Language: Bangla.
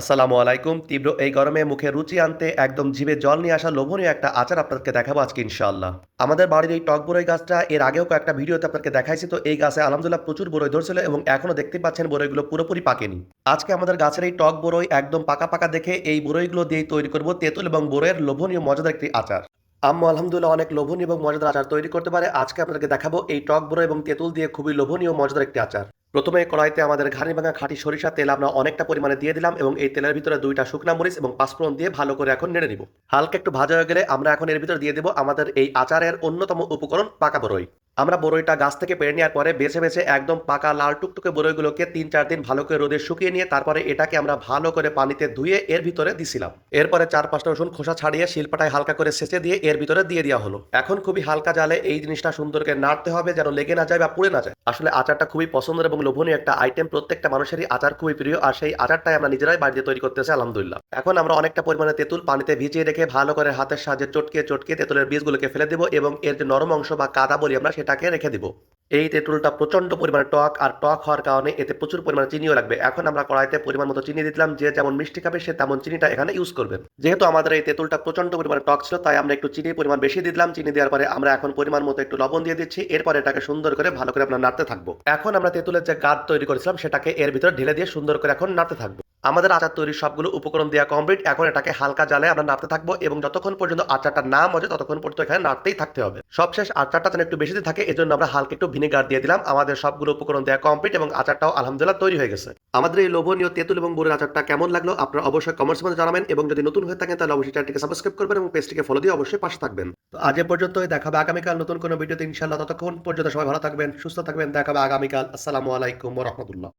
আসসালামু আলাইকুম। তীব্র এই গরমে মুখে রুচি আনতে একদম জিভে জল নিয়ে আসা লোভনীয় একটা আচার আপনাদেরকে দেখাবো আজকে ইনশাআল্লাহ। আমাদের বাড়ির এই টক বরই গাছটা এর আগেও কয়েকটা ভিডিওতে আপনাদেরকে দেখাইছি। তো এই গাছে আলহামদুলিল্লাহ প্রচুর বরই ধরছিল এবং এখনো দেখতেই পাচ্ছেন বরইগুলো পুরোপুরি পাকেনি। আজকে আমাদের গাছের এই টক বরই একদম পাকা, পাকা দেখে এই বরইগুলো দিয়েই তৈরি করব তেঁতুল এবং বরইয়ের লোভনীয় মজাদার একটি আচার। আম্মু আলহামদুলিল্লাহ অনেক লোভনীয় এবং মজাদার আচার তৈরি করতে পারে। আজকে আপনাদেরকে দেখাবো এই টক বরই এবং তেঁতুল দিয়ে খুবই লোভনীয় মজাদার একটি আচার। প্রথমে কড়াইতে আমাদের ঘানি ভাঙা খাঁটি সরিষার তেল আমরা অনেকটা পরিমাণে দিয়ে দিলাম এবং এই তেলের ভিতরে ২টা শুকনা মরিচ এবং পাঁচফোড়ন দিয়ে ভালো করে এখন নেড়ে নিব। হালকা একটু ভাজা হয়ে গেলে আমরা এখন এর ভিতরে দিয়ে দেব আমাদের এই আচারের অন্যতম উপকরণ পাকা বরই। আমরা বরইটা গাছ থেকে পেড়ে নেওয়ার পরে বেছে বেছে একদম পাকা লাল টুকটুকে বরইগুলোকে ৩-৪ দিন ভালো করে রোদে শুকিয়ে নিয়ে তারপরে এটাকে আমরা ভালো করে পানিতে ধুয়ে এর ভিতরে দিছিলাম। এরপরে ৪-৫টা রসুন খোসা ছাড়িয়ে শিলপাটায় হালকা করে ছেঁচে দিয়ে এর ভিতরে দিয়ে দেওয়া হলো। এখন খুবই হালকা জালে এই জিনিসটা সুন্দর করে নাড়তে হবে যেন লেগে না যায় বা পুড়ে না যায়। আসলে আচারটা খুবই পছন্দের এবং লোভনীয় একটা আইটেম। প্রত্যেকটা মানুষেরই আচার খুবই প্রিয় আর সেই আচারটাই আমরা নিজেরাই বাড়িতে তৈরি করতেছি আলহামদুলিল্লাহ। এখন আমরা অনেকটা পরিমাণে তেঁতুল পানিতে ভিজিয়ে রেখে ভালো করে হাতের সাহায্যে চটকে চটকে তেঁতুলের বীজগুলোকে ফেলে দেব এবং এর যে নরম অংশ বা কাদা বলি আমরা সেটাকে রেখে দিব। এই তেঁতুলটা প্রচন্ড পরিমাণে টক আর টক হওয়ার কারণে এতে প্রচুর পরিমাণে চিনিও লাগবে। এখন আমরা কড়াইতে পরিমাণ মতো চিনি দিলাম, যে যেমন মিষ্টি খাবে সে তেমন চিনিটা এখানে ইউজ করবেন। যেহেতু আমাদের এই তেঁতুলটা প্রচন্ড পরিমাণে টক ছিল তাই আমরা একটু চিনির পরিমাণ বেশি দিলাম। চিনি দেওয়ার পরে আমরা এখন পরিমাণ মতো একটু লবণ দিয়ে দিচ্ছি। এরপর এটাকে সুন্দর করে ভালো করে আমরা নাড়তে থাকবো। এখন আমরা তেঁতুলের যে গাদ তৈরি করেছিলাম সেটাকে এর ভিতরে ঢেলে দিয়ে সুন্দর করে এখন নাড়তে থাকবো। আমাদের আচার তৈরির সবগুলো উপকরণ দেওয়া কমপ্লিট। এখন এটাকে হালকা জালে আমরা নাড়তে থাকবো এবং যতক্ষণ পর্যন্ত আচারটা না মজে ততক্ষণ পর্যন্ত এখানে নাড়তেই থাকতে হবে। সবশেষ আচারটা যেন একটু বেশি থাকে এজন্য আমরা হালকা একটু ভিনেগার দিয়ে দিলাম। আমাদের সবগুলো উপকরণ দেওয়া কমপ্লিট এবং আচারটাও আলহামদুলিল্লাহ তৈরি হয়ে গেছে। আমাদের এই লোভনীয় তেঁতুল এবং বরইয়ের আচারটা কেমন লাগলো আপনারা অবশ্যই কমেন্টসের মধ্যে জানাবেন এবং যদি নতুন হয়ে থাকেন তাহলে অবশ্যই চ্যানেলটিকে সাবস্ক্রাইব করবেন এবং পেজটিকে ফলো দিয়ে অবশ্যই পাশে থাকবেন। তো আজ এ পর্যন্তই, দেখা হবে আগামীকাল নতুন কোনো ভিডিওতে ইনশাআল্লাহ। ততক্ষণ পর্যন্ত সবাই ভালো থাকবেন, সুস্থ থাকবেন। দেখা হবে আগামীকাল। আসসালামু আলাইকুম ওয়া রাহমাতুল্লাহ।